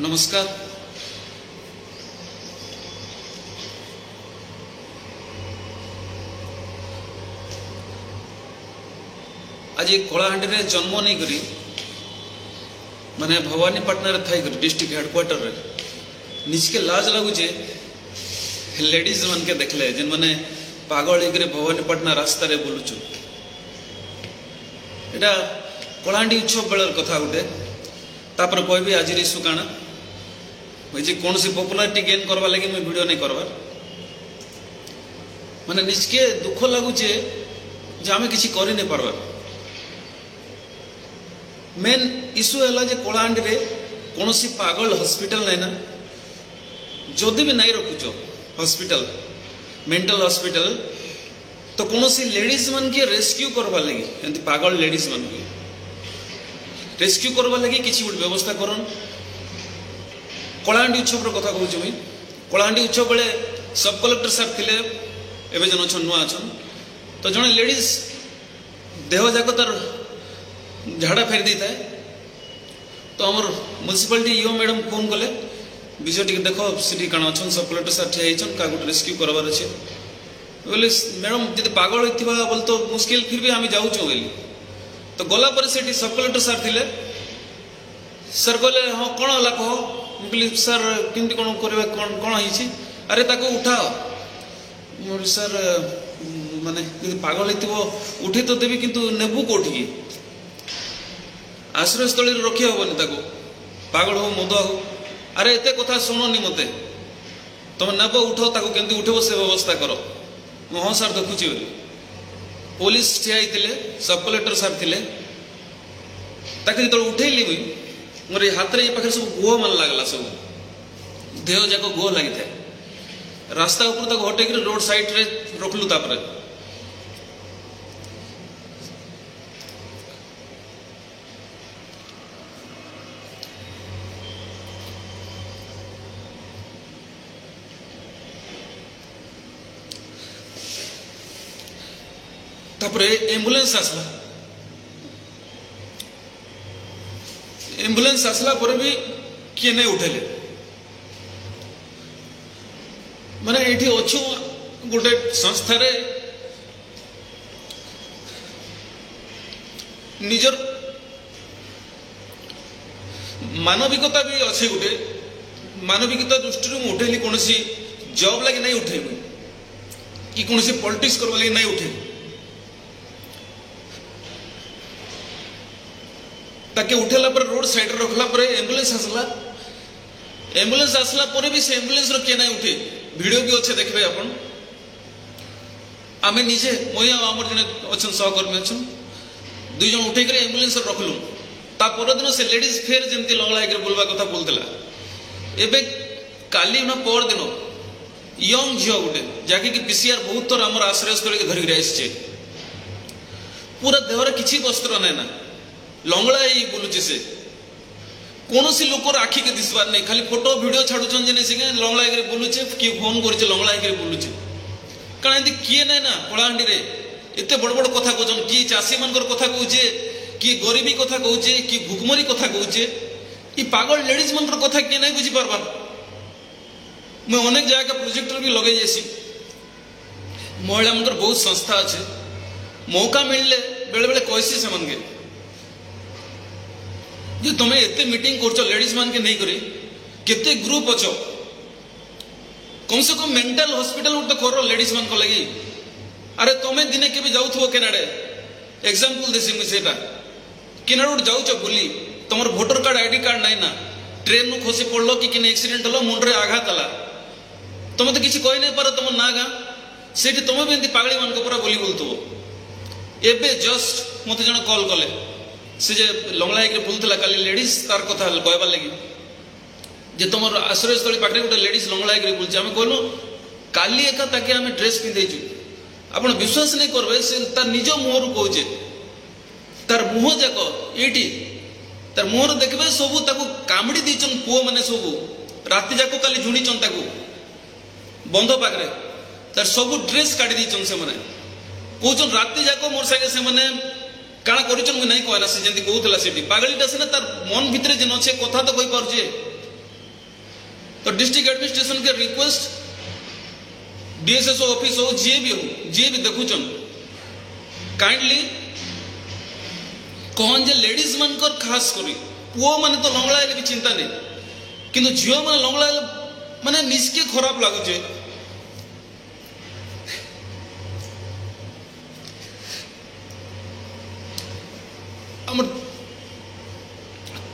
नमस्कार। आज कलाहांडी रे जन्म नहीं करी माने भवानीपाटना रे थाई डिस्ट्रिक्ट हेडक्वार्टर रे निजके लाज लगुचे लेडीज मन के देखले जिन माने पागल होकर भवानीपाटना रास्ता रे बुलुचु। एटा कलाहांडी उत्सव बेलर कथा गोटे तापर कहबी आज इशू काना मुझे कौन सी पॉपुलारिटी गेन करवा लगी मुझे वीडियो नहीं करवार माने निजके दुख लगुचे जे आमे किछि करि नहीं पारबार। मेन इशू है जे कलाहांडी रे कौन सी पागल हॉस्पिटल नहीं ना जदि भी नहीं रखुच हॉस्पिटल मेंटल हॉस्पिटल तो कौन सी लेडीज मन के रेस्क्यू करवा लगी एंती पागल लेडीज मन के रेस्क्यू करवा लगी किसी गोटे व्यवस्था करन। कलाहांडी उत्सव कथा कहूँ मुई कलाहांडी उत्सव बेले सब कलेक्टर साहब थिले एवं जन अच्छा नुआ अच्छा तो जड़े लेडीज देह जाक तार झाड़ा फेरी दी थाए तो आमर म्यूनिसिपालिटी ईओ मैडम फोन कले विषय टी देख सी कण अच्छा सब कलेक्टर साहब ठिया क्या गोटे रेस्क्यू करवार अच्छे बोले मैडम जी पागल होता बोले तो मुस्किल फिर भी आम जाऊँ बोली तो गला पर से सब कलेक्टर साहब थिले सर कहले हाँ कौन है कह बोली सर केमती कौन कर कौन है अरे ताको उठाओ बोली सर माने पागल हो उठे तो देवी किंतु नेबू कौटी आश्रयस्थल रखी हेनी ताको पागल हो मद हो अरे एत कथा शुणनी मते तुम नेब उठ ताको केमती उठब से व्यवस्था कर हाँ सर देखुची बोली पुलिस ठिया सब कलेक्टर साहब थे जो उठेली मुई मोर हाथ में पाखे सब गुह मान लगला सब देह जाक गुह लगी था रास्ता ऊपर हटेक रोड साइड रे रखलु तापर एम्बुलेंस आसला एम्बुलेंस आसला पर भी किए नहीं उठेले माने एठी अच्छु गोटे संस्था रे निजर मानविकता भी अच्छे गोटे मानविकता दृष्टि उठेली कौन सी जॉब लगे नहीं उठेबी कि कौन सी पॉलिटिक्स करवा लगे नहीं उठेबी ताके उठेला पर रोड साइड रखला पर एम्बुलेंस आसला पर भी से एम्बुलेंस किए ना उठे वीडियो भी अच्छे देखबे अपन आमे निजे मोया आमर जने अच्छन सहकर्मी अच्छन दुई जन उठे करे एम्बुलेंस रखलु ता पर दिन से लेडीज फेर जेमती लंगला के बोलबा कथा बोलतला एबे काली न पर दिन यंग झियो गुटे जाके कि पीसीआर बहुत थर हमर आश्रय स्थल के धरि आइछे पूरा देहर किछि वस्त्र नै ना लंगड़ा ही बुलुचे से कौन सी लोकर आखि के दिसबार नहीं खाली फोटो वीडियो छाड़ुचन जे से लंगड़ा के बुलुचे किए फोन करछे लंगड़ा के बुलुचे कारण एंती किए ना ना कलाहांडी रे एते बड़ बड़ कथा कहछन कि चासी मनकर कथा कहूचे कि गरीबी कथा कहूचे कि भुखमरी कथा कहूचे ई पागल लेडीज मनकर कथा किए नहीं बुझी पारबार। मैं अनेक जगह प्रोजेक्टर भी लगे जासी महिला मनकर बहुत संस्था अच्छे मौका मिलले बेले बेले कहसी से मन के जो तुम्हें एते मीटिंग कर लेडीज मान के नहीं करी केते ग्रुप अच्छो कम से कम मेंटल हॉस्पिटल उठ करो लेडीज मान को लगी अरे तुम्हें दिने के भी जाऊ केनाडे एग्जांपल देसी मुझे केनाडे उठ जाऊ बुली तुम भोटर कार्ड आईडी कार्ड नहीं ना ट्रेन नु खसी पड़लो कि किने एक्सीडेंट हलो मुंडरे आघात हला तुम तो किसी कहि नहीं पारो तुम ना गा सेठी तुम भी एंती पागली मान को पूरा बोली बोलतो एबे जस्ट मते जण कॉल कले से जे लंगला एक बोलता काली लेडीज तार कथा कहबार लगी जे तुम आश्रयस्थल पाखे गोटे लेडीज लंगला एक बोलছে आम कहलु काली एका ताके आम ड्रेस पिंधेचु आपण विश्वास नहीं करबे से तार निज मुहर कहूचे तार मुह जाक ये तार मुहर देखबे सब ताको कामड़ी दीचन पुओ माने सब राति जाक काली झुणीचन ताको बंध पाखे तार सब ड्रेस काटी दीचन से माने कहचन राति जाक मोर संगे से माने काଣା କରିଛନ୍ ମୁଁ ନାଇଁ କହିଲା ସେ ଯେମିତି କହୁଥିଲା ସେଠି ପାଗଳିଟା ସିନା ତାର ମନ ଭିତରେ ଯେନ ଅଛି କଥା ତ କହି ପାରୁଛେ तो डिस्ट्रिक्ट एडमिनिस्ट्रेशन के रिक्वेस्ट डीएसएसओ ऑफिस हो जी भी देखुचन काइंडली कहन जे लेडीज मन कर खास करी पुओ माने तो लंगड़ा भी चिंता नहीं किंतु झियो माने लंगड़ा माने निजके खराब लागुचे हमर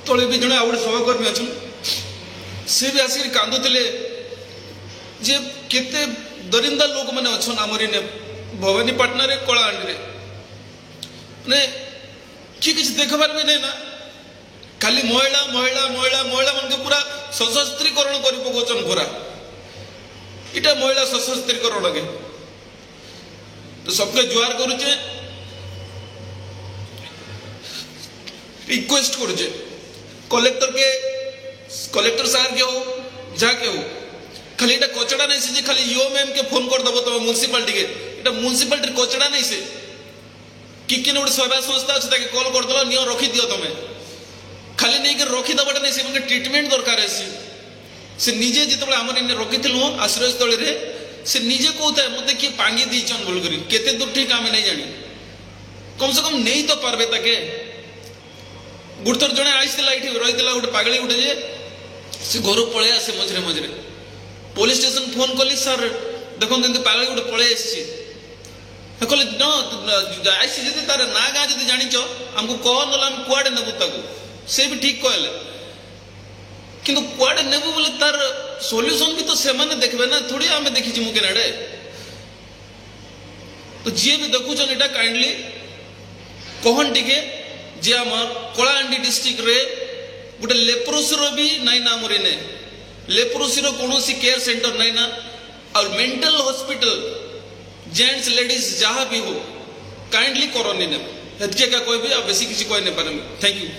तले भी जने आउट सभाकर्मी अच्छन से भी आसिक कांदुतिले जे केते दरिंदा लोक माने अच्छन आमरी ने भवानीपाटना रे कलाहांडी रे ने किछ देखबार भी नहीं ना खाली महिला महिला महिला महिला मन के पूरा सशस्त्रीकरण करि पकोचन पूरा इटा महिला सशस्त्रीकरण के तो सबके जुआर करूचे रिक्वेस्ट करूचे कलेक्टर साहब के हो जाके हो खाली इटा कचड़ा नहीं से खाली यो मैम के फोन कर दबो तुम म्युनिसिपालिटी के इटा म्युनिसिपालिटी कचड़ा नहीं से कि गोटे सेवा संस्था अच्छे ताके कॉल कर दलो नियो रखी दियो तुम खाली नहीं के रखी दबाटा नहीं से ट्रिटमेंट दरकार से निजे जिते आम रखी आश्रय स्थल से निजे कहता है मत किए पांगी दीचन बोल कर केते दूर ठीक आम नहीं जानी कम से कम नहीं तो पार्बे ताके गुड़ थर जड़े आईला ये रही गोटे पागली गोटे जे से घर पलि आसे मझे मझे पुलिस स्टेशन फोन कली सर देखो पागली गोटे पलि कहले न आई तार ना गाँ जब जाच आमको कह ना कुआडे नेबू ताकू से भी ठीक कहले किंतु कुआडे नेबू बोले तार सॉल्यूशन भी तो से देखबे ना थोड़ी आम देखी मुके नाड़े तो जी भी देखुचन इटा काइंडली कहन टिके जे आमर कलाहांडी डिस्ट्रिक्ट रे गोटे लेप्रोसी रो भी नाई ना आमर इने लेप्रोसी रो कोनोसी केयर सेंटर नाई ना और मेंटल हॉस्पिटल जेंट्स लेडीज जहाँ भी हो काइंडली करनी ने हेतके का कोई भी बेसी किसी कोई नहीं पारे थैंक यू।